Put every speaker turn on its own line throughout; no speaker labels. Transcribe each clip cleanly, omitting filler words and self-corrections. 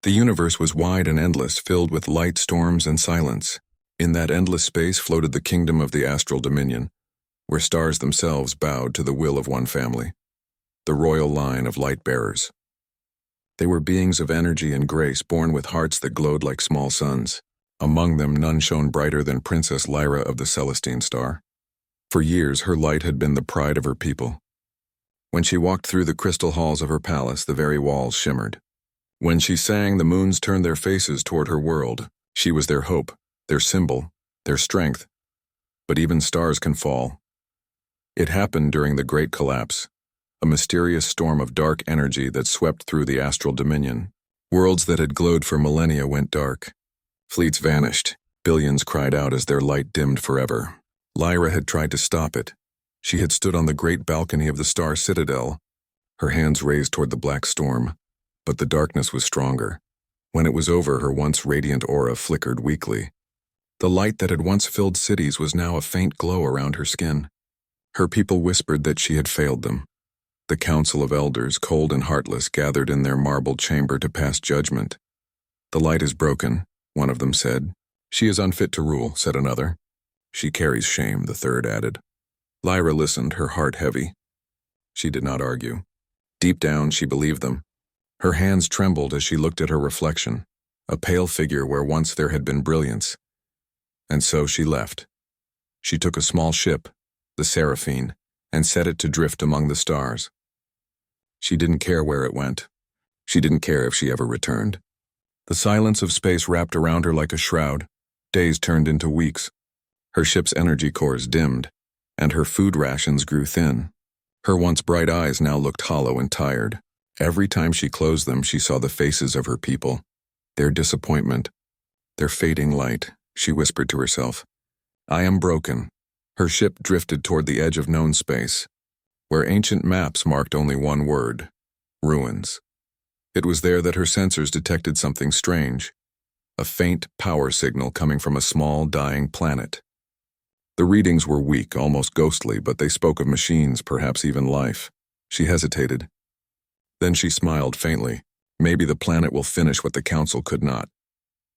The universe was wide and endless, filled with light, storms, and silence. In that endless space floated the kingdom of the astral dominion, where stars themselves bowed to the will of one family, the royal line of light bearers. They were beings of energy and grace, born with hearts that glowed like small suns. Among them, none shone brighter than Princess Lyra of the Celestine Star. For years, her light had been the pride of her people. When she walked through the crystal halls of her palace, the very walls shimmered. When she sang, the moons turned their faces toward her world. She was their hope, their symbol, their strength. But even stars can fall. It happened during the Great Collapse, a mysterious storm of dark energy that swept through the astral dominion. Worlds that had glowed for millennia went dark. Fleets vanished. Billions cried out as their light dimmed forever. Lyra had tried to stop it. She had stood on the great balcony of the Star Citadel, her hands raised toward the black storm. But the darkness was stronger. When it was over, her once radiant aura flickered weakly. The light that had once filled cities was now a faint glow around her skin. Her people whispered that she had failed them. The council of elders, cold and heartless, gathered in their marble chamber to pass judgment. "The light is broken," one of them said. "She is unfit to rule," said another. "She carries shame," the third added. Lyra listened, her heart heavy. She did not argue. Deep down, she believed them. Her hands trembled as she looked at her reflection, a pale figure where once there had been brilliance. And so she left. She took a small ship, the Seraphine, and set it to drift among the stars. She didn't care where it went. She didn't care if she ever returned. The silence of space wrapped around her like a shroud. Days turned into weeks. Her ship's energy cores dimmed, and her food rations grew thin. Her once bright eyes now looked hollow and tired. Every time she closed them, she saw the faces of her people, their disappointment, their fading light. She whispered to herself, "I am broken." Her ship drifted toward the edge of known space, where ancient maps marked only one word: ruins. It was there that her sensors detected something strange, a faint power signal coming from a small, dying planet. The readings were weak, almost ghostly, but they spoke of machines, perhaps even life. She hesitated. Then she smiled faintly. Maybe the planet will finish what the Council could not.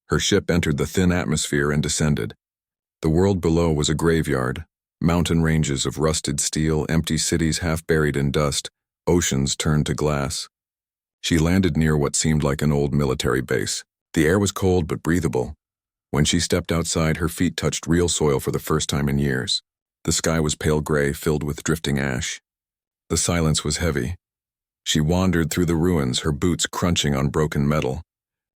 Her ship entered the thin atmosphere and descended. The world below was a graveyard, mountain ranges of rusted steel, empty cities half buried in dust, oceans turned to glass. She landed near what seemed like an old military base. The air was cold but breathable. When she stepped outside, her feet touched real soil for the first time in years. The sky was pale gray, filled with drifting ash. The silence was heavy. She wandered through the ruins, her boots crunching on broken metal.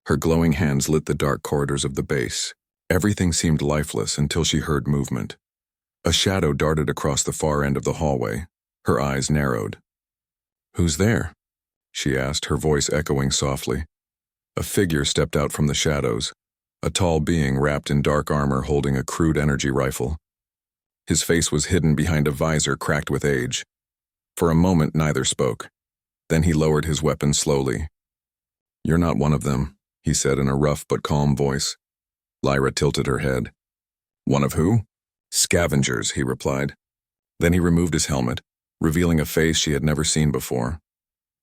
Her glowing hands lit the dark corridors of the base. Everything seemed lifeless until she heard movement. A shadow darted across the far end of the hallway. Her eyes narrowed. "Who's there?" she asked, her voice echoing softly. A figure stepped out from the shadows, a tall being wrapped in dark armor holding a crude energy rifle. His face was hidden behind a visor cracked with age. For a moment, neither spoke. Then he lowered his weapon slowly. "You're not one of them," he said in a rough but calm voice. Lyra tilted her head. "One of who?" "Scavengers," he replied. Then he removed his helmet, revealing a face she had never seen before.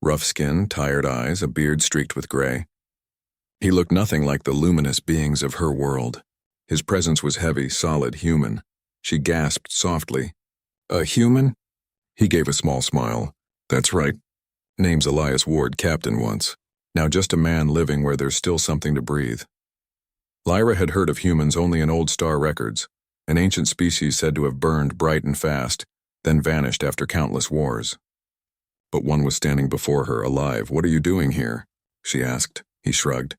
Rough skin, tired eyes, a beard streaked with gray. He looked nothing like the luminous beings of her world. His presence was heavy, solid, human. She gasped softly. "A human?" He gave a small smile. "That's right. Name's Elias Ward, captain once. Now just a man living where there's still something to breathe." Lyra had heard of humans only in old star records, an ancient species said to have burned bright and fast, then vanished after countless wars. But one was standing before her, alive. "What are you doing here?" she asked. He shrugged.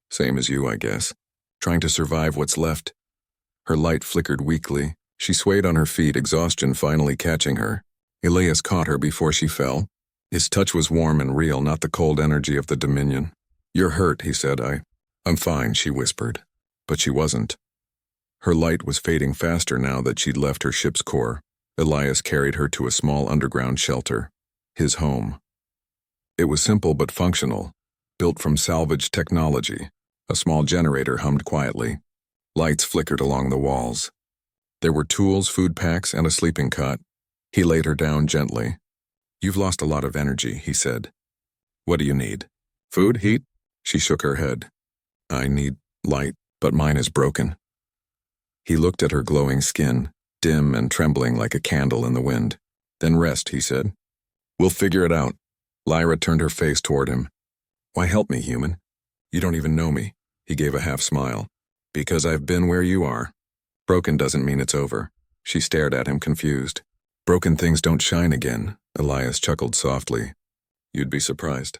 "Same as you, I guess. Trying to survive what's left." Her light flickered weakly. She swayed on her feet, exhaustion finally catching her. Elias caught her before she fell. His touch was warm and real, not the cold energy of the Dominion. "You're hurt," he said. I'm fine," she whispered. But she wasn't. Her light was fading faster now that she'd left her ship's core. Elias carried her to a small underground shelter. His home. It was simple but functional, built from salvaged technology. A small generator hummed quietly. Lights flickered along the walls. There were tools, food packs, and a sleeping cot. He laid her down gently. "You've lost a lot of energy," he said. "What do you need? Food? Heat?" She shook her head. I need light, but mine is broken. He looked at her glowing skin, dim and trembling like a candle in the wind. Then rest, he said. We'll figure it out. Lyra turned her face toward him. Why help me, human? You don't even know me. He gave a half smile. Because I've been where you are. Broken doesn't mean it's over. She stared at him, confused. Broken things don't shine again, Elias chuckled softly. You'd be surprised.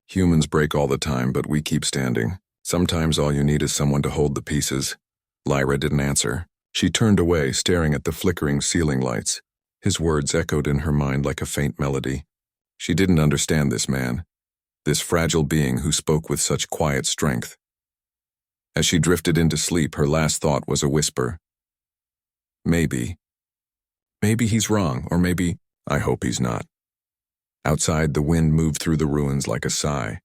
Humans break all the time, but we keep standing. Sometimes all you need is someone to hold the pieces. Lyra didn't answer. She turned away, staring at the flickering ceiling lights. His words echoed in her mind like a faint melody. She didn't understand this man, this fragile being who spoke with such quiet strength. As she drifted into sleep, her last thought was a whisper. Maybe he's wrong, or maybe, I hope he's not. Outside, the wind moved through the ruins like a sigh.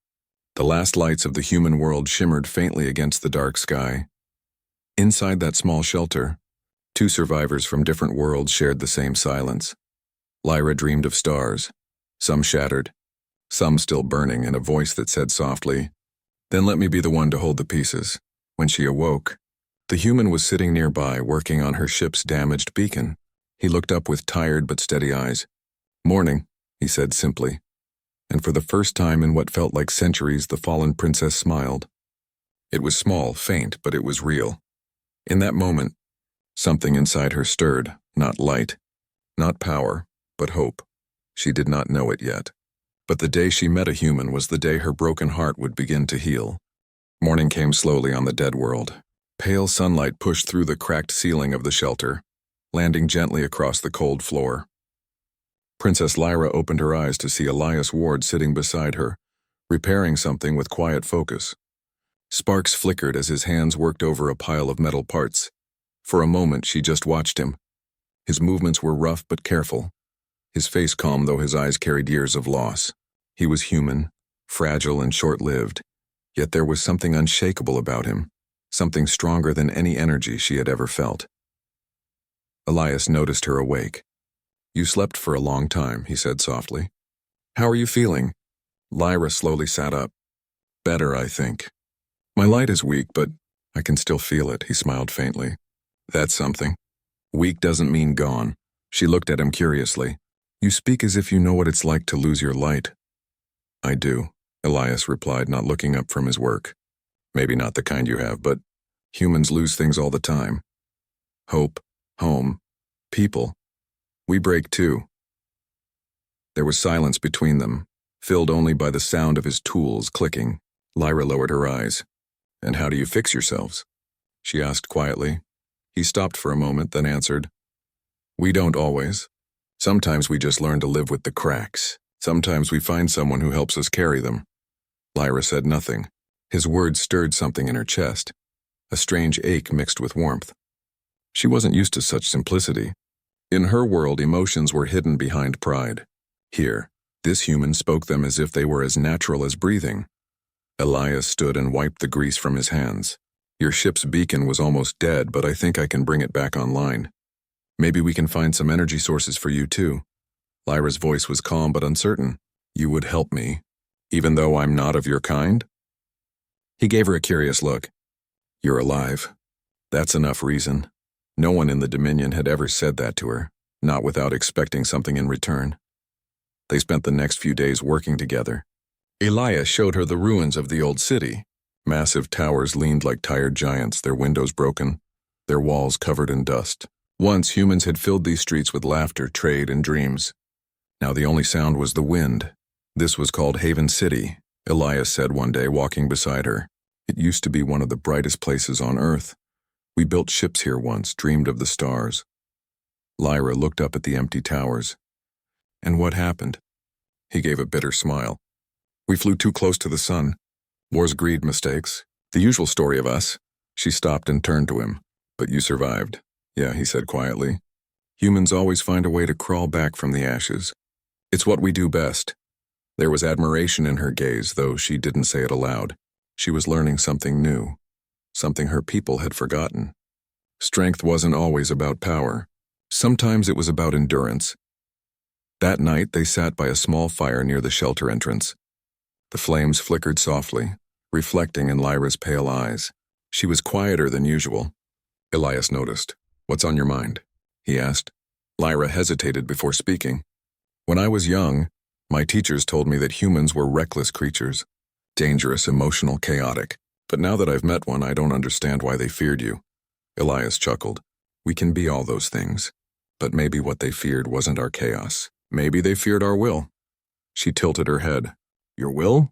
The last lights of the human world shimmered faintly against the dark sky. Inside that small shelter, two survivors from different worlds shared the same silence. Lyra dreamed of stars, some shattered, some still burning, and a voice that said softly, "Then let me be the one to hold the pieces." When she awoke, the human was sitting nearby, working on her ship's damaged beacon. He looked up with tired but steady eyes. "Morning," he said simply. And for the first time in what felt like centuries, the fallen princess smiled. It was small, faint, but it was real. In that moment, something inside her stirred, not light, not power, but hope. She did not know it yet. But the day she met a human was the day her broken heart would begin to heal. Morning came slowly on the dead world. Pale sunlight pushed through the cracked ceiling of the shelter, landing gently across the cold floor. Princess Lyra opened her eyes to see Elias Ward sitting beside her, repairing something with quiet focus. Sparks flickered as his hands worked over a pile of metal parts. For a moment, she just watched him. His movements were rough but careful, his face calm though his eyes carried years of loss. He was human, fragile and short-lived, yet there was something unshakable about him, something stronger than any energy she had ever felt. Elias noticed her awake. "You slept for a long time," he said softly. "How are you feeling?" Lyra slowly sat up. "Better, I think. My light is weak, but I can still feel it," he smiled faintly. "That's something. Weak doesn't mean gone." She looked at him curiously. "You speak as if you know what it's like to lose your light." "I do," Elias replied, not looking up from his work. "Maybe not the kind you have, but humans lose things all the time. Hope, home, people. We break too." There was silence between them, filled only by the sound of his tools clicking. Lyra lowered her eyes. "And how do you fix yourselves?" she asked quietly. He stopped for a moment, then answered, "We don't always. Sometimes we just learn to live with the cracks. Sometimes we find someone who helps us carry them." Lyra said nothing. His words stirred something in her chest, a strange ache mixed with warmth. She wasn't used to such simplicity. In her world, emotions were hidden behind pride. Here, this human spoke them as if they were as natural as breathing. Elias stood and wiped the grease from his hands. "Your ship's beacon was almost dead, but I think I can bring it back online. Maybe we can find some energy sources for you too." Lyra's voice was calm but uncertain. "You would help me, even though I'm not of your kind?" He gave her a curious look. "You're alive. That's enough reason." No one in the Dominion had ever said that to her, not without expecting something in return. They spent the next few days working together. Elias showed her the ruins of the old city. Massive towers leaned like tired giants, their windows broken, their walls covered in dust. Once humans had filled these streets with laughter, trade, and dreams. Now the only sound was the wind. "This was called Haven City," Elias said one day, walking beside her. "It used to be one of the brightest places on Earth. We built ships here once, dreamed of the stars." Lyra looked up at the empty towers. "And what happened?" He gave a bitter smile. "We flew too close to the sun. Wars, greed, mistakes. The usual story of us." She stopped and turned to him. "But you survived." "Yeah," he said quietly. "Humans always find a way to crawl back from the ashes. It's what we do best." There was admiration in her gaze, though she didn't say it aloud. She was learning something new, something her people had forgotten. Strength wasn't always about power. Sometimes it was about endurance. That night, they sat by a small fire near the shelter entrance. The flames flickered softly, reflecting in Lyra's pale eyes. She was quieter than usual. Elias noticed. "What's on your mind?" he asked. Lyra hesitated before speaking. "When I was young, my teachers told me that humans were reckless creatures, dangerous, emotional, chaotic. But now that I've met one, I don't understand why they feared you." Elias chuckled. "We can be all those things. But maybe what they feared wasn't our chaos. Maybe they feared our will." She tilted her head. "Your will?"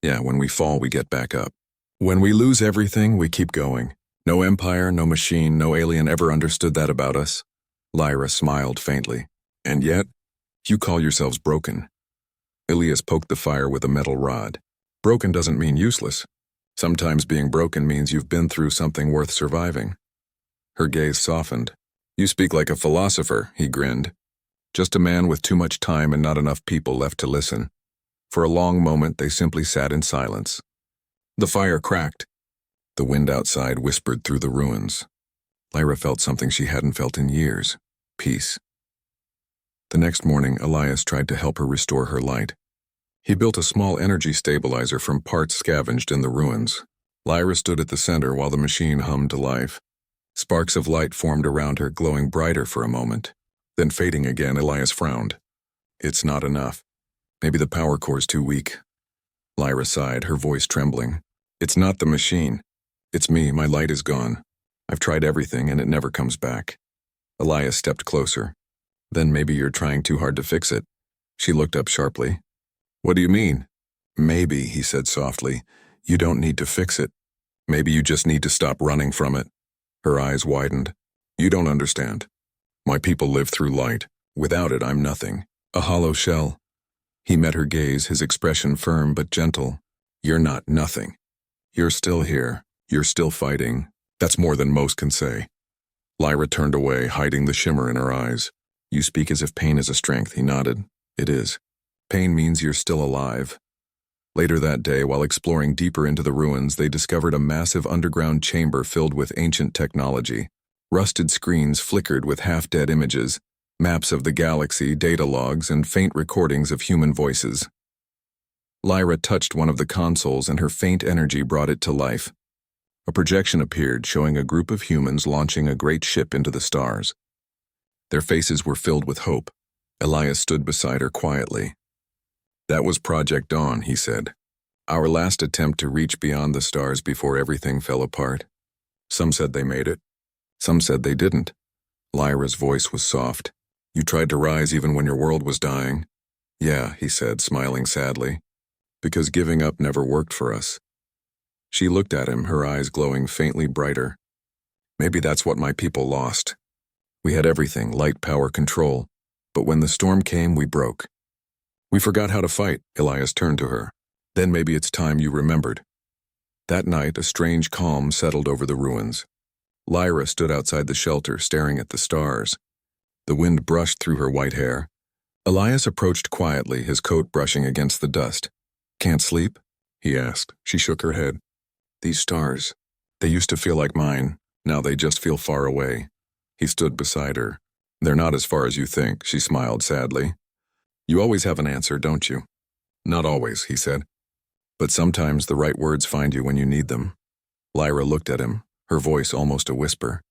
"Yeah, when we fall, we get back up. When we lose everything, we keep going. No empire, no machine, no alien ever understood that about us." Lyra smiled faintly. "And yet, you call yourselves broken." Elias poked the fire with a metal rod. "Broken doesn't mean useless. Sometimes being broken means you've been through something worth surviving." Her gaze softened. "You speak like a philosopher," he grinned. "Just a man with too much time and not enough people left to listen." For a long moment, they simply sat in silence. The fire cracked. The wind outside whispered through the ruins. Lyra felt something she hadn't felt in years. Peace. The next morning, Elias tried to help her restore her light. He built a small energy stabilizer from parts scavenged in the ruins. Lyra stood at the center while the machine hummed to life. Sparks of light formed around her, glowing brighter for a moment. Then fading again, Elias frowned. "It's not enough. Maybe the power core's too weak." Lyra sighed, her voice trembling. "It's not the machine. It's me. My light is gone. I've tried everything and it never comes back." Elias stepped closer. "Then maybe you're trying too hard to fix it." She looked up sharply. "What do you mean?" "Maybe," he said softly, "you don't need to fix it. Maybe you just need to stop running from it." Her eyes widened. "You don't understand. My people live through light. Without it, I'm nothing. A hollow shell." He met her gaze, his expression firm but gentle. "You're not nothing. You're still here. You're still fighting. That's more than most can say." Lyra turned away, hiding the shimmer in her eyes. "You speak as if pain is a strength," he nodded. "It is. Pain means you're still alive." Later that day, while exploring deeper into the ruins, they discovered a massive underground chamber filled with ancient technology. Rusted screens flickered with half-dead images, maps of the galaxy, data logs, and faint recordings of human voices. Lyra touched one of the consoles and her faint energy brought it to life. A projection appeared, showing a group of humans launching a great ship into the stars. Their faces were filled with hope. Elias stood beside her quietly. "That was Project Dawn," he said. "Our last attempt to reach beyond the stars before everything fell apart. Some said they made it. Some said they didn't." Lyra's voice was soft. "You tried to rise even when your world was dying." "Yeah," he said, smiling sadly. "Because giving up never worked for us." She looked at him, her eyes glowing faintly brighter. "Maybe that's what my people lost. We had everything, light, power, control. But when the storm came, we broke. We forgot how to fight." Elias turned to her. "Then maybe it's time you remembered." That night, a strange calm settled over the ruins. Lyra stood outside the shelter, staring at the stars. The wind brushed through her white hair. Elias approached quietly, his coat brushing against the dust. "Can't sleep?" he asked. She shook her head. "These stars, they used to feel like mine. Now they just feel far away." He stood beside her. "They're not as far as you think," she smiled sadly. "You always have an answer, don't you?" "Not always," he said. "But sometimes the right words find you when you need them." Lyra looked at him, her voice almost a whisper.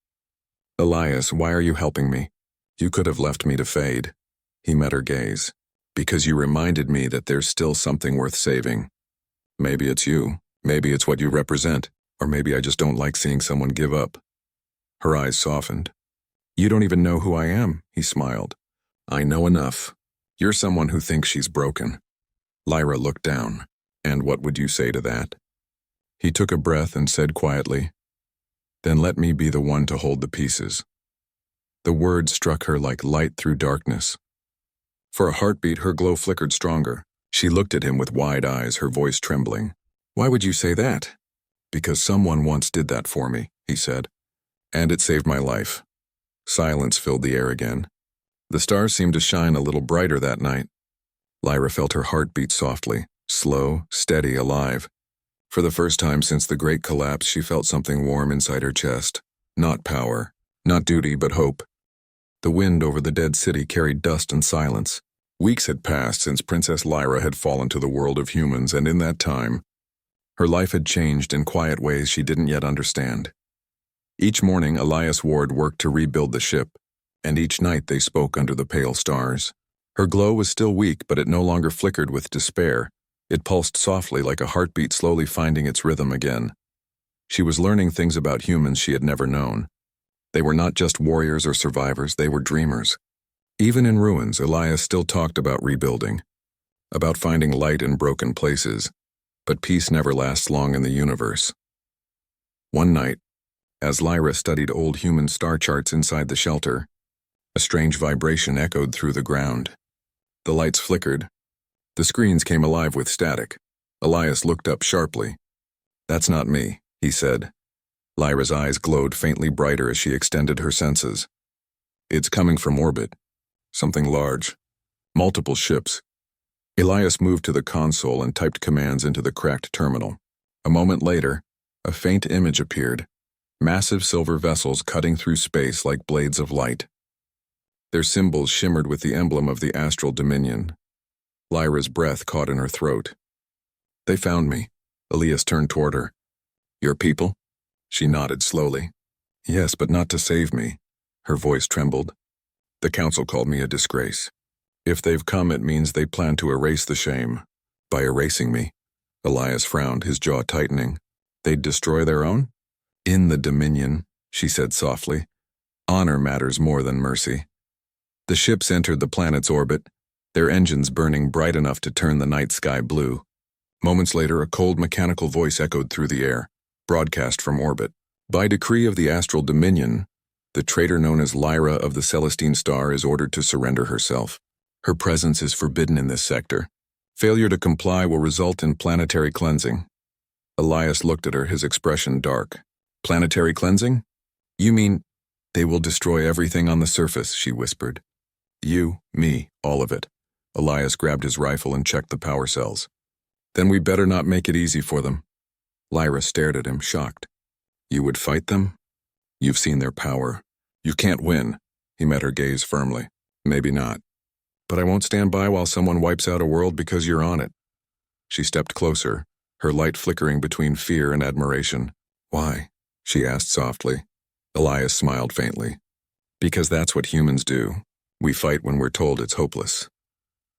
"Elias, why are you helping me? You could have left me to fade." He met her gaze. "Because you reminded me that there's still something worth saving. Maybe it's you, maybe it's what you represent, or maybe I just don't like seeing someone give up." Her eyes softened. "You don't even know who I am," he smiled. "I know enough. You're someone who thinks she's broken." Lyra looked down. "And what would you say to that?" He took a breath and said quietly, "Then let me be the one to hold the pieces." The words struck her like light through darkness. For a heartbeat, her glow flickered stronger. She looked at him with wide eyes, her voice trembling. "Why would you say that?" "Because someone once did that for me," he said. "And it saved my life." Silence filled the air again. The stars seemed to shine a little brighter that night. Lyra felt her heart beat softly, slow, steady, alive. For the first time since the great collapse, she felt something warm inside her chest. Not power, not duty, but hope. The wind over the dead city carried dust and silence. Weeks had passed since Princess Lyra had fallen to the world of humans, and in that time, Her life had changed in quiet ways she didn't yet understand. Each morning, Elias Ward worked to rebuild the ship, and each night they spoke under the pale stars. Her glow was still weak, but it no longer flickered with despair. It pulsed softly like a heartbeat slowly finding its rhythm again. She was learning things about humans she had never known. They were not just warriors or survivors, they were dreamers. Even in ruins, Elias still talked about rebuilding, about finding light in broken places, but peace never lasts long in the universe. One night, as Lyra studied old human star charts inside the shelter, a strange vibration echoed through the ground. The lights flickered. The screens came alive with static. Elias looked up sharply. "That's not me," he said. Lyra's eyes glowed faintly brighter as she extended her senses. "It's coming from orbit. Something large. Multiple ships." Elias moved to the console and typed commands into the cracked terminal. A moment later, a faint image appeared. Massive silver vessels cutting through space like blades of light. Their symbols shimmered with the emblem of the astral dominion. Lyra's breath caught in her throat. "They found me." Elias turned toward her. "Your people?" She nodded slowly. "Yes, but not to save me." Her voice trembled. "The council called me a disgrace. If they've come, it means they plan to erase the shame." "By erasing me?" Elias frowned, his jaw tightening. "They'd destroy their own?" "In the Dominion," she said softly. "Honor matters more than mercy." The ships entered the planet's orbit, their engines burning bright enough to turn the night sky blue. Moments later, a cold mechanical voice echoed through the air, broadcast from orbit. "By decree of the Astral Dominion, the traitor known as Lyra of the Celestine Star is ordered to surrender herself. Her presence is forbidden in this sector. Failure to comply will result in planetary cleansing." Elias looked at her, his expression dark. "Planetary cleansing? You mean they will destroy everything on the surface," she whispered. "You, me, all of it." Elias grabbed his rifle and checked the power cells. "Then we better not make it easy for them." Lyra stared at him, shocked. "You would fight them? You've seen their power. You can't win." He met her gaze firmly. "Maybe not. But I won't stand by while someone wipes out a world because you're on it." She stepped closer, her light flickering between fear and admiration. "Why?" she asked softly. Elias smiled faintly. "Because that's what humans do. We fight when we're told it's hopeless."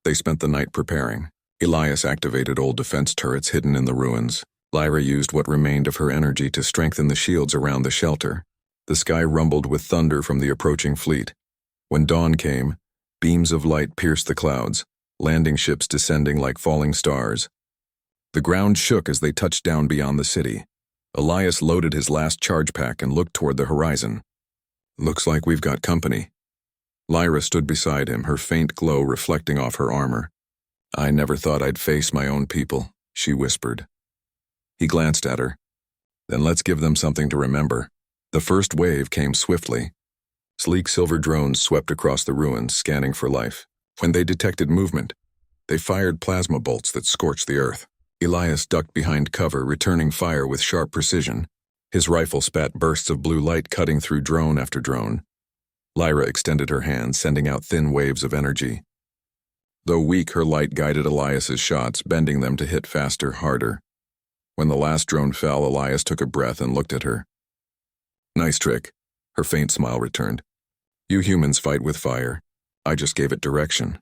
They spent the night preparing. Elias activated old defense turrets hidden in the ruins. Lyra used what remained of her energy to strengthen the shields around the shelter. The sky rumbled with thunder from the approaching fleet. When dawn came, beams of light pierced the clouds, landing ships descending like falling stars. The ground shook as they touched down beyond the city. Elias loaded his last charge pack and looked toward the horizon. "Looks like we've got company." Lyra stood beside him, her faint glow reflecting off her armor. "I never thought I'd face my own people," she whispered. He glanced at her. "Then let's give them something to remember." The first wave came swiftly. Sleek silver drones swept across the ruins, scanning for life. When they detected movement, they fired plasma bolts that scorched the earth. Elias ducked behind cover, returning fire with sharp precision. His rifle spat bursts of blue light cutting through drone after drone. Lyra extended her hand, sending out thin waves of energy. Though weak, her light guided Elias's shots, bending them to hit faster, harder. When the last drone fell, Elias took a breath and looked at her. "Nice trick." Her faint smile returned. "You humans fight with fire. I just gave it direction."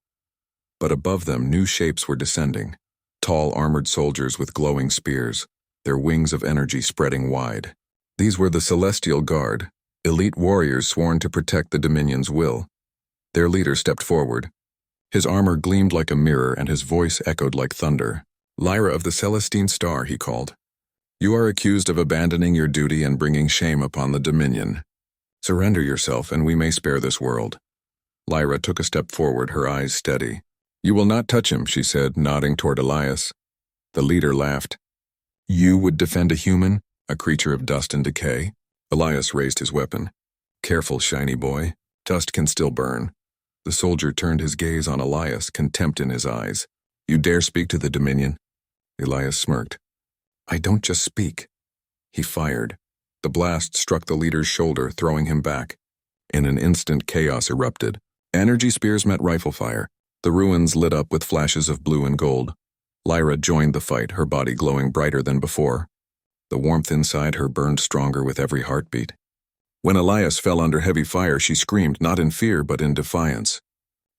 But above them, new shapes were descending. Tall, armored soldiers with glowing spears, their wings of energy spreading wide. These were the Celestial Guard, elite warriors sworn to protect the Dominion's will. Their leader stepped forward. His armor gleamed like a mirror and his voice echoed like thunder. "Lyra of the Celestine Star," he called. "You are accused of abandoning your duty and bringing shame upon the Dominion. Surrender yourself and we may spare this world." Lyra took a step forward, her eyes steady. "You will not touch him," she said, nodding toward Elias. The leader laughed. "You would defend a human, a creature of dust and decay?" Elias raised his weapon. "Careful, shiny boy. Dust can still burn." The soldier turned his gaze on Elias, contempt in his eyes. "You dare speak to the Dominion?" Elias smirked. "I don't just speak." He fired. The blast struck the leader's shoulder, throwing him back. In an instant, chaos erupted. Energy spears met rifle fire. The ruins lit up with flashes of blue and gold. Lyra joined the fight, her body glowing brighter than before. The warmth inside her burned stronger with every heartbeat. When Elias fell under heavy fire, she screamed, not in fear but in defiance.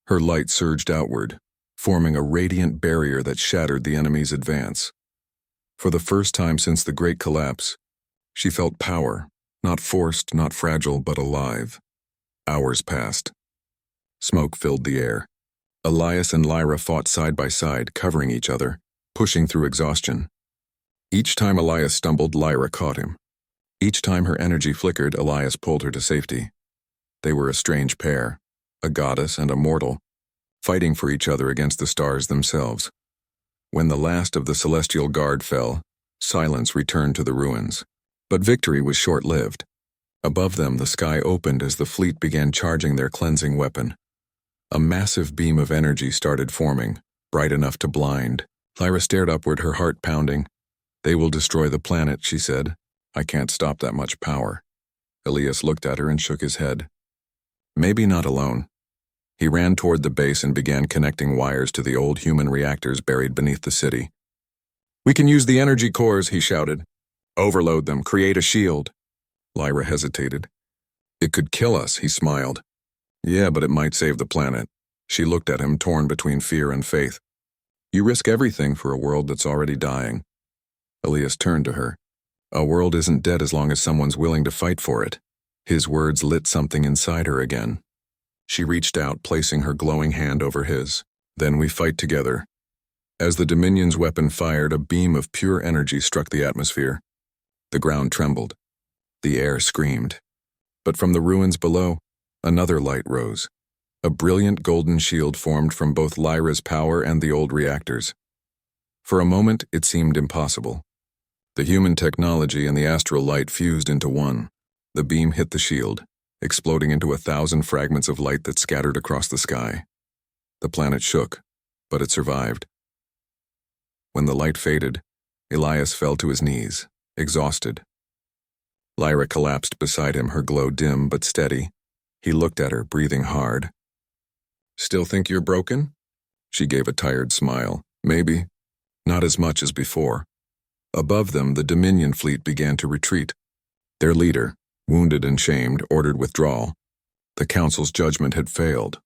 Her light surged outward, forming a radiant barrier that shattered the enemy's advance. For the first time since the Great Collapse, she felt power, not forced, not fragile, but alive. Hours passed. Smoke filled the air. Elias and Lyra fought side by side, covering each other, pushing through exhaustion. Each time Elias stumbled, Lyra caught him. Each time her energy flickered, Elias pulled her to safety. They were a strange pair, a goddess and a mortal, fighting for each other against the stars themselves. When the last of the celestial guard fell, silence returned to the ruins. But victory was short-lived. Above them, the sky opened as the fleet began charging their cleansing weapon. A massive beam of energy started forming, bright enough to blind. Lyra stared upward, her heart pounding. "They will destroy the planet," she said. "I can't stop that much power." Elias looked at her and shook his head. Maybe not alone. He ran toward the base and began connecting wires to the old human reactors buried beneath the city. "We can use the energy cores," he shouted. "Overload them, create a shield." Lyra hesitated. "It could kill us," he smiled. "Yeah, but it might save the planet." She looked at him, torn between fear and faith. "You risk everything for a world that's already dying." Elias turned to her. "A world isn't dead as long as someone's willing to fight for it." His words lit something inside her again. She reached out, placing her glowing hand over his. "Then we fight together." As the Dominion's weapon fired, a beam of pure energy struck the atmosphere. The ground trembled. The air screamed. But from the ruins below, another light rose. A brilliant golden shield formed from both Lyra's power and the old reactors. For a moment, it seemed impossible. The human technology and the astral light fused into one. The beam hit the shield, exploding into 1,000 fragments of light that scattered across the sky. The planet shook, but it survived. When the light faded, Elias fell to his knees, exhausted. Lyra collapsed beside him, her glow dim but steady. He looked at her, breathing hard. "Still think you're broken?" She gave a tired smile. "Maybe. Not as much as before." Above them, the Dominion fleet began to retreat. Their leader, wounded and shamed, ordered withdrawal. The Council's judgment had failed.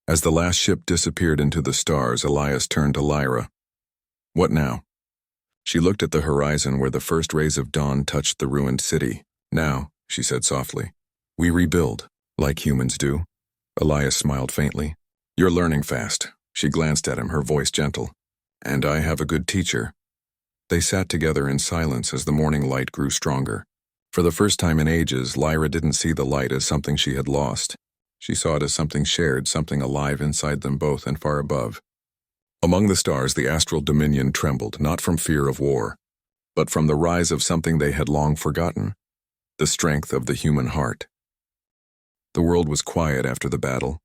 As the last ship disappeared into the stars, Elias turned to Lyra. "What now?" She looked at the horizon where the first rays of dawn touched the ruined city. "Now," she said softly, "we rebuild, like humans do." Elias smiled faintly. "You're learning fast." She glanced at him, her voice gentle. "And I have a good teacher." They sat together in silence as the morning light grew stronger. For the first time in ages, Lyra didn't see the light as something she had lost. She saw it as something shared, something alive inside them both and far above. Among the stars, the astral dominion trembled, not from fear of war, but from the rise of something they had long forgotten, the strength of the human heart. The world was quiet after the battle.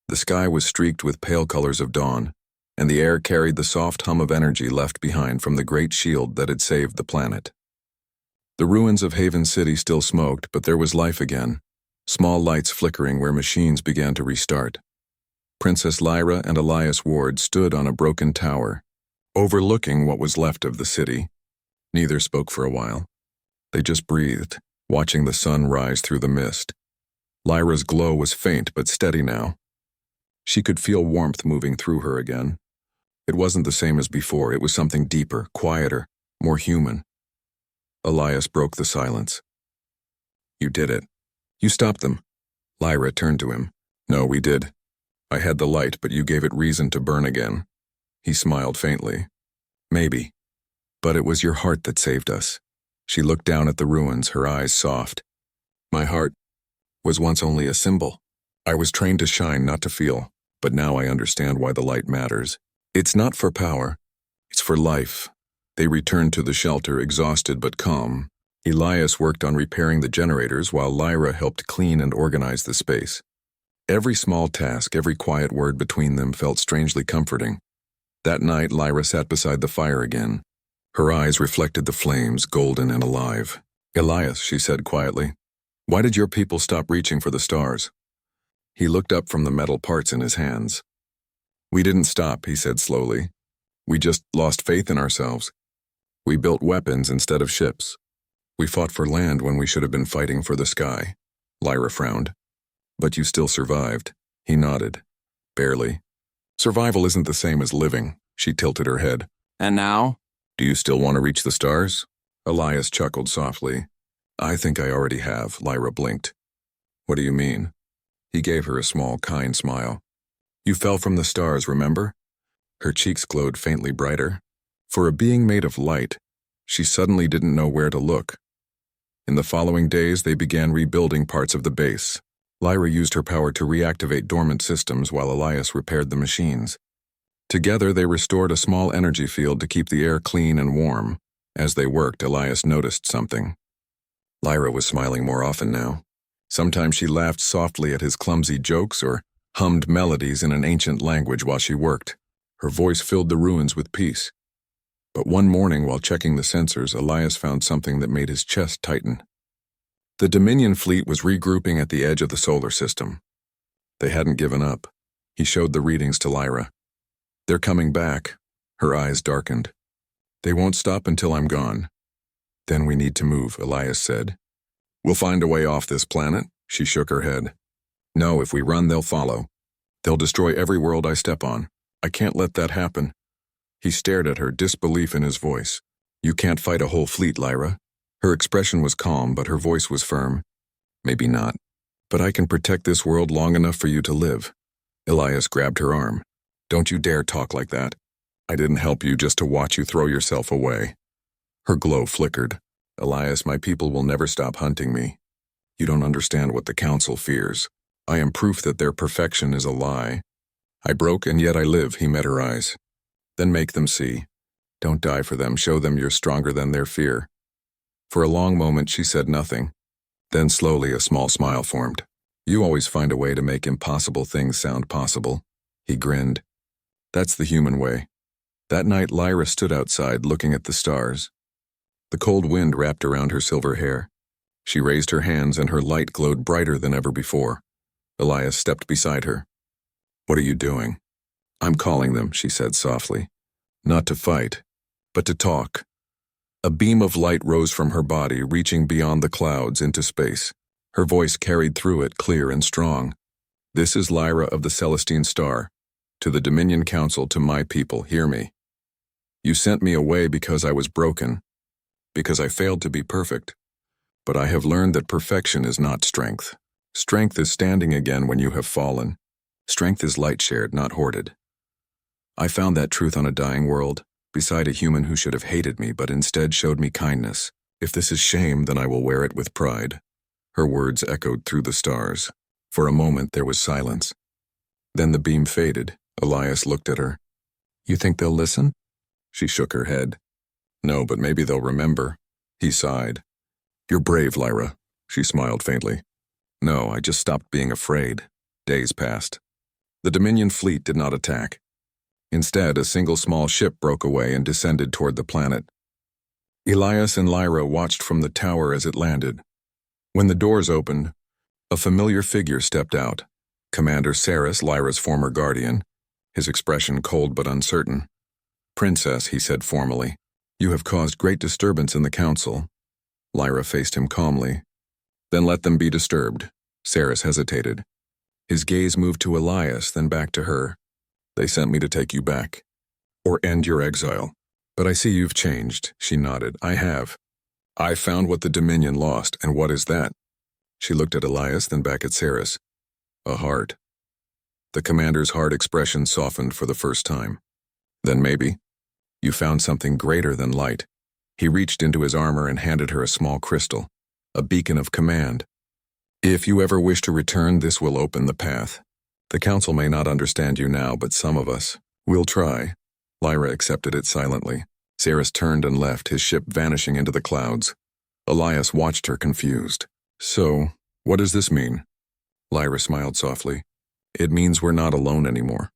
The sky was streaked with pale colors of dawn, and the air carried the soft hum of energy left behind from the great shield that had saved the planet. The ruins of Haven City still smoked, but there was life again, small lights flickering where machines began to restart. Princess Lyra and Elias Ward stood on a broken tower, overlooking what was left of the city. Neither spoke for a while. They just breathed, watching the sun rise through the mist. Lyra's glow was faint but steady now. She could feel warmth moving through her again. It wasn't the same as before, it was something deeper, quieter, more human. Elias broke the silence. "You did it. You stopped them." Lyra turned to him. "No, we did. I had the light, but you gave it reason to burn again." He smiled faintly. "Maybe. But it was your heart that saved us." She looked down at the ruins, her eyes soft. "My heart was once only a symbol. I was trained to shine, not to feel, but now I understand why the light matters. It's not for power, it's for life." They returned to the shelter, exhausted but calm. Elias worked on repairing the generators while Lyra helped clean and organize the space. Every small task, every quiet word between them felt strangely comforting. That night, Lyra sat beside the fire again. Her eyes reflected the flames, golden and alive. "Elias," she said quietly, "why did your people stop reaching for the stars?" He looked up from the metal parts in his hands. "We didn't stop," he said slowly. We just lost faith in ourselves. We built weapons instead of ships. We fought for land when we should have been fighting for the sky. Lyra frowned. But you still survived. He nodded. Barely. Survival isn't the same as living. She tilted her head.
And now?
Do you still want to reach the stars? Elias chuckled softly. I think I already have, Lyra blinked. What do you mean? He gave her a small, kind smile. You fell from the stars, remember? Her cheeks glowed faintly brighter. For a being made of light, she suddenly didn't know where to look. In the following days, they began rebuilding parts of the base. Lyra used her power to reactivate dormant systems while Elias repaired the machines. Together, they restored a small energy field to keep the air clean and warm. As they worked, Elias noticed something. Lyra was smiling more often now. Sometimes she laughed softly at his clumsy jokes or hummed melodies in an ancient language while she worked. Her voice filled the ruins with peace. But one morning, while checking the sensors, Elias found something that made his chest tighten. The Dominion fleet was regrouping at the edge of the solar system. They hadn't given up. He showed the readings to Lyra. They're coming back. Her eyes darkened. They won't stop until I'm gone. Then we need to move, Elias said. We'll find a way off this planet. She shook her head. No, if we run, they'll follow. They'll destroy every world I step on. I can't let that happen. He stared at her, disbelief in his voice. You can't fight a whole fleet, Lyra. Her expression was calm, but her voice was firm. Maybe not. But I can protect this world long enough for you to live. Elias grabbed her arm. Don't you dare talk like that. I didn't help you just to watch you throw yourself away. Her glow flickered. Elias, my people will never stop hunting me. You don't understand what the Council fears. I am proof that their perfection is a lie. I broke and yet I live, he met her eyes. Then make them see. Don't die for them, show them you're stronger than their fear. For a long moment she said nothing. Then slowly a small smile formed. You always find a way to make impossible things sound possible. He grinned. That's the human way. That night Lyra stood outside looking at the stars. The cold wind wrapped around her silver hair. She raised her hands and her light glowed brighter than ever before. Elias stepped beside her. What are you doing? I'm calling them, she said softly. Not to fight, but to talk. A beam of light rose from her body, reaching beyond the clouds into space. Her voice carried through it, clear and strong. This is Lyra of the Celestine Star. To the Dominion Council, to my people, hear me. You sent me away because I was broken, because I failed to be perfect. But I have learned that perfection is not strength. Strength is standing again when you have fallen. Strength is light shared, not hoarded. I found that truth on a dying world, beside a human who should have hated me but instead showed me kindness. If this is shame, then I will wear it with pride. Her words echoed through the stars. For a moment there was silence. Then the beam faded. Elias looked at her. You think they'll listen? She shook her head. No, but maybe they'll remember. He sighed. You're brave, Lyra. She smiled faintly. No, I just stopped being afraid. Days passed. The Dominion fleet did not attack. Instead, a single small ship broke away and descended toward the planet. Elias and Lyra watched from the tower as it landed. When the doors opened, a familiar figure stepped out. Commander Saris, Lyra's former guardian, his expression cold but uncertain. Princess, he said formally, you have caused great disturbance in the council. Lyra faced him calmly. Then let them be disturbed. Saris hesitated. His gaze moved to Elias, then back to her. They sent me to take you back, or end your exile. But I see you've changed, she nodded. I have. I found what the Dominion lost, and what is that? She looked at Elias, then back at Saris. A heart. The commander's hard expression softened for the first time. Then maybe. You found something greater than light. He reached into his armor and handed her a small crystal, a beacon of command. If you ever wish to return, this will open the path. The council may not understand you now, but some of us will try. Lyra accepted it silently. Saris turned and left, his ship vanishing into the clouds. Elias watched her confused. So, what does this mean? Lyra smiled softly. It means we're not alone anymore.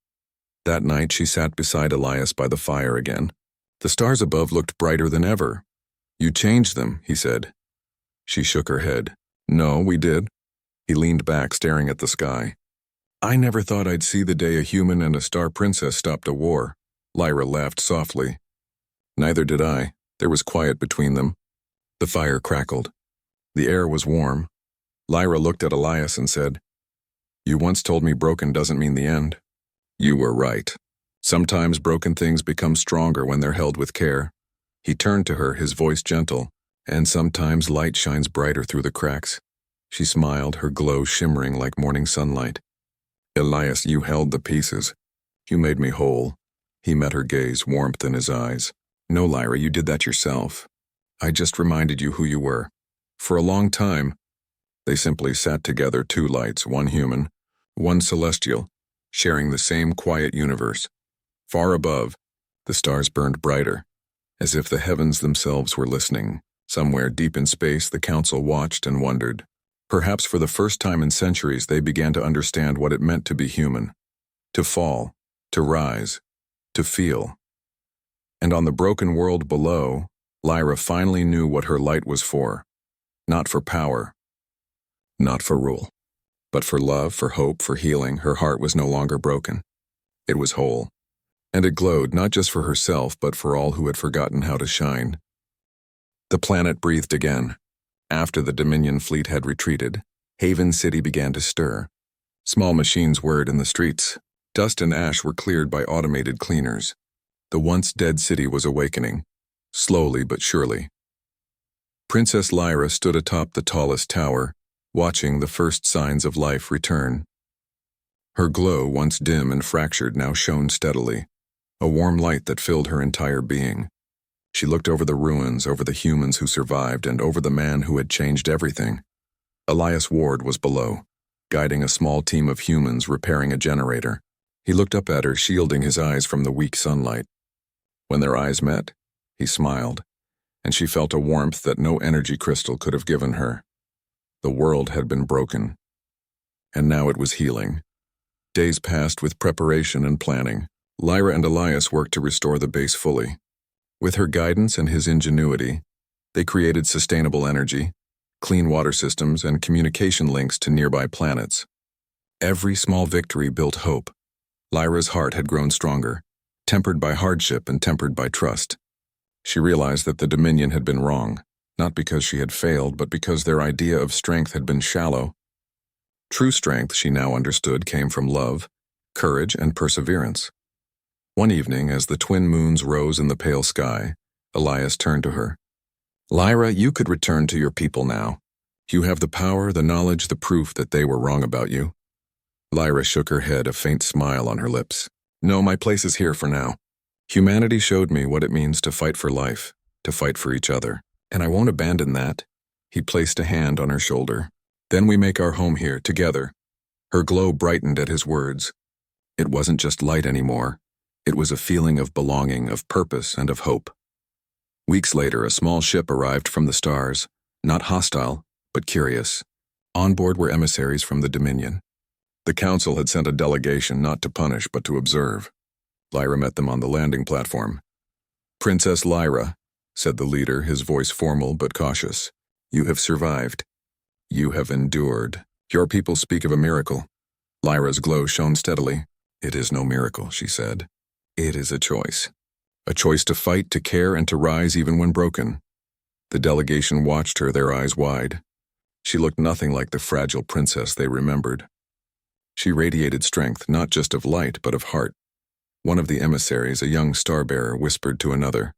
That night she sat beside Elias by the fire again. The stars above looked brighter than ever. You changed them, he said. She shook her head. No, we did. He leaned back, staring at the sky. I never thought I'd see the day a human and a star princess stopped a war. Lyra laughed softly. Neither did I. There was quiet between them. The fire crackled. The air was warm. Lyra looked at Elias and said, "You once told me broken doesn't mean the end." "You were right. Sometimes broken things become stronger when they're held with care." He turned to her, his voice gentle, "And sometimes light shines brighter through the cracks." She smiled, her glow shimmering like morning sunlight. "Elias, you held the pieces. You made me whole." He met her gaze, warmth in his eyes. "No, Lyra, you did that yourself. I just reminded you who you were. For a long time." They simply sat together, two lights, one human, one celestial, sharing the same quiet universe. Far above, the stars burned brighter, as if the heavens themselves were listening. Somewhere deep in space, the council watched and wondered. Perhaps for the first time in centuries, they began to understand what it meant to be human. To fall, to rise, to feel. And on the broken world below, Lyra finally knew what her light was for. Not for power, not for rule, but for love, for hope, for healing. Her heart was no longer broken. It was whole. And it glowed not just for herself, but for all who had forgotten how to shine. The planet breathed again. After the Dominion fleet had retreated, Haven City began to stir. Small machines whirred in the streets. Dust and ash were cleared by automated cleaners. The once dead city was awakening, slowly but surely. Princess Lyra stood atop the tallest tower, watching the first signs of life return. Her glow, once dim and fractured, now shone steadily, a warm light that filled her entire being. She looked over the ruins, over the humans who survived, and over the man who had changed everything. Elias Ward was below, guiding a small team of humans repairing a generator. He looked up at her, shielding his eyes from the weak sunlight. When their eyes met, he smiled, and she felt a warmth that no energy crystal could have given her. The world had been broken, and now it was healing. Days passed with preparation and planning. Lyra and Elias worked to restore the base fully. With her guidance and his ingenuity, they created sustainable energy, clean water systems, and communication links to nearby planets. Every small victory built hope. Lyra's heart had grown stronger, tempered by hardship and tempered by trust. She realized that the Dominion had been wrong, not because she had failed, but because their idea of strength had been shallow. True strength, she now understood, came from love, courage, and perseverance. One evening, as the twin moons rose in the pale sky, Elias turned to her. "Lyra, you could return to your people now. You have the power, the knowledge, the proof that they were wrong about you." Lyra shook her head, a faint smile on her lips. "No, my place is here for now. Humanity showed me what it means to fight for life, to fight for each other, and I won't abandon that." He placed a hand on her shoulder. "Then we make our home here, together." Her glow brightened at his words. It wasn't just light anymore. It was a feeling of belonging, of purpose, and of hope. Weeks later, a small ship arrived from the stars, not hostile, but curious. On board were emissaries from the Dominion. The Council had sent a delegation not to punish, but to observe. Lyra met them on the landing platform. "Princess Lyra," said the leader, his voice formal but cautious, "you have survived. You have endured. Your people speak of a miracle." Lyra's glow shone steadily. "It is no miracle," she said. "It is a choice. A choice to fight, to care, and to rise even when broken." The delegation watched her, their eyes wide. She looked nothing like the fragile princess they remembered. She radiated strength, not just of light, but of heart. One of the emissaries, a young star-bearer, whispered to another.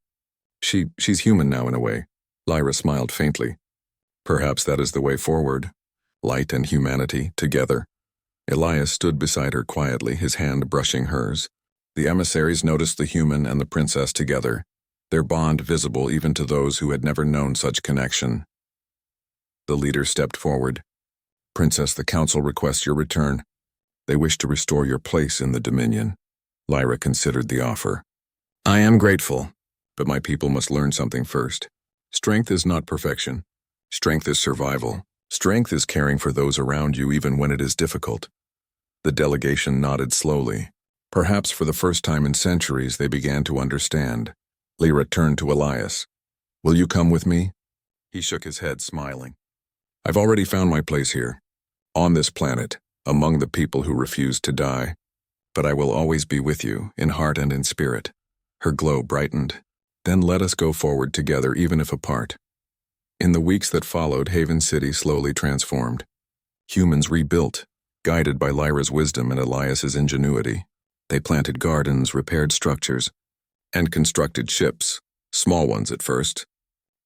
She's human now in a way." Lyra smiled faintly. "Perhaps that is the way forward. Light and humanity, together." Elias stood beside her quietly, his hand brushing hers. The emissaries noticed the human and the princess together, their bond visible even to those who had never known such connection. The leader stepped forward. "Princess, the Council requests your return. They wish to restore your place in the Dominion." Lyra considered the offer. "I am grateful, but my people must learn something first. Strength is not perfection. Strength is survival. Strength is caring for those around you even when it is difficult." The delegation nodded slowly. Perhaps for the first time in centuries they began to understand. Lyra turned to Elias. "Will you come with me?" He shook his head, smiling. "I've already found my place here, on this planet, among the people who refuse to die. But I will always be with you, in heart and in spirit." Her glow brightened. Then let us go forward together, even if apart. In the weeks that followed, Haven City slowly transformed. Humans rebuilt, guided by Lyra's wisdom and Elias's ingenuity. They planted gardens, repaired structures, and constructed ships, small ones at first,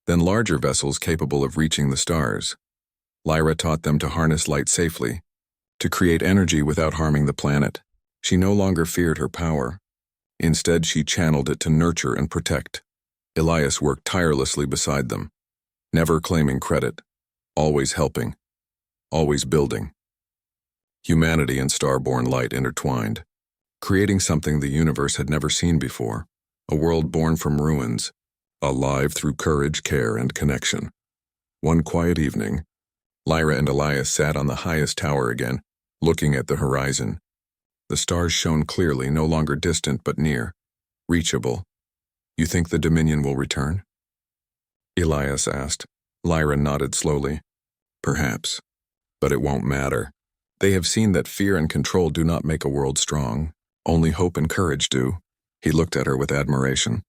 then larger vessels capable of reaching the stars. Lyra taught them to harness light safely, to create energy without harming the planet. She no longer feared her power. Instead, she channeled it to nurture and protect. Elias worked tirelessly beside them, never claiming credit, always helping, always building. Humanity and starborn light intertwined, creating something the universe had never seen before, a world born from ruins, alive through courage, care, and connection. One quiet evening, Lyra and Elias sat on the highest tower again, looking at the horizon. The stars shone clearly, no longer distant but near, reachable. "You think the Dominion will return?" Elias asked. Lyra nodded slowly. "Perhaps, but it won't matter. They have seen that fear and control do not make a world strong. Only hope and courage do." He looked at her with admiration.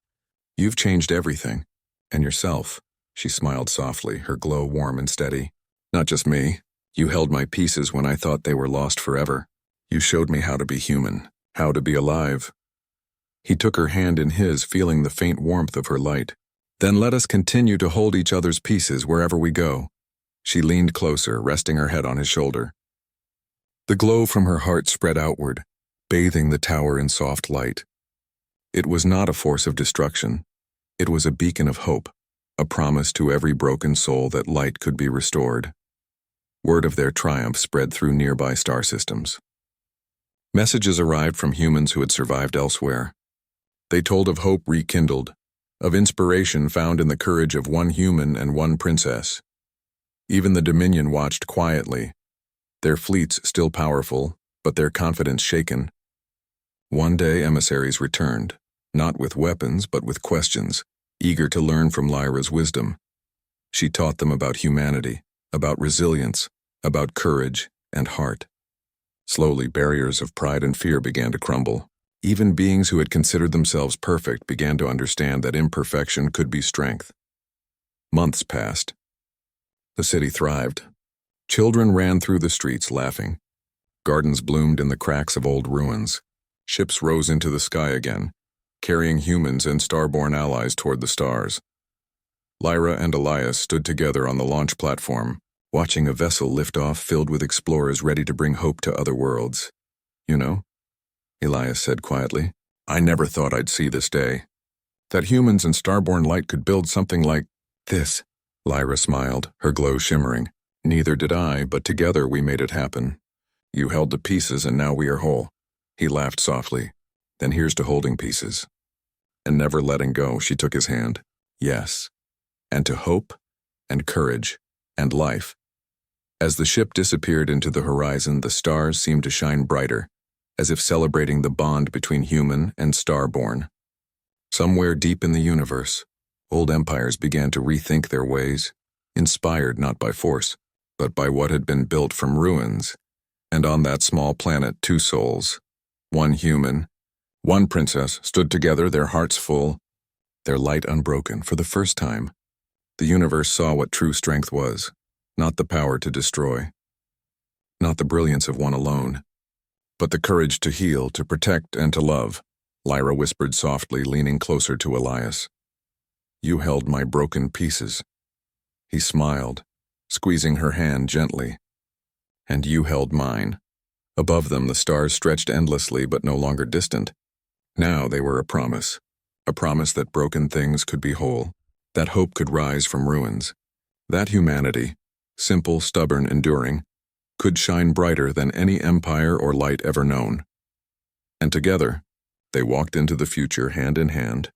"You've changed everything. And yourself." She smiled softly, her glow warm and steady. "Not just me. You held my pieces when I thought they were lost forever. You showed me how to be human, how to be alive." He took her hand in his, feeling the faint warmth of her light. "Then let us continue to hold each other's pieces wherever we go." She leaned closer, resting her head on his shoulder. The glow from her heart spread outward, bathing the tower in soft light. It was not a force of destruction. It was a beacon of hope, a promise to every broken soul that light could be restored. Word of their triumph spread through nearby star systems. Messages arrived from humans who had survived elsewhere. They told of hope rekindled, of inspiration found in the courage of one human and one princess. Even the Dominion watched quietly, their fleets still powerful, but their confidence shaken. One day emissaries returned, not with weapons but with questions, eager to learn from Lyra's wisdom. She taught them about humanity, about resilience, about courage and heart. Slowly, barriers of pride and fear began to crumble. Even beings who had considered themselves perfect began to understand that imperfection could be strength. Months passed. The city thrived. Children ran through the streets laughing. Gardens bloomed in the cracks of old ruins. Ships rose into the sky again, carrying humans and starborn allies toward the stars. Lyra and Elias stood together on the launch platform, watching a vessel lift off filled with explorers ready to bring hope to other worlds. "You know," Elias said quietly, "I never thought I'd see this day. That humans and starborn light could build something like this." Lyra smiled, her glow shimmering. "Neither did I, but together we made it happen. You held the pieces and now we are whole." He laughed softly. "Then here's to holding pieces. And never letting go." She took his hand. "Yes. And to hope, and courage, and life." As the ship disappeared into the horizon, the stars seemed to shine brighter, as if celebrating the bond between human and starborn. Somewhere deep in the universe, old empires began to rethink their ways, inspired not by force, but by what had been built from ruins. And on that small planet, two souls, one human, one princess, stood together, their hearts full, their light unbroken. For the first time, the universe saw what true strength was. Not the power to destroy, not the brilliance of one alone, but the courage to heal, to protect, and to love. Lyra whispered softly, leaning closer to Elias. "You held my broken pieces." He smiled, squeezing her hand gently. "And you held mine." Above them, the stars stretched endlessly but no longer distant. Now they were a promise that broken things could be whole, that hope could rise from ruins, that humanity, simple, stubborn, enduring, could shine brighter than any empire or light ever known. And together, they walked into the future hand in hand,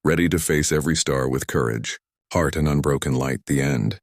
ready to face every star with courage, heart, and unbroken light. The end.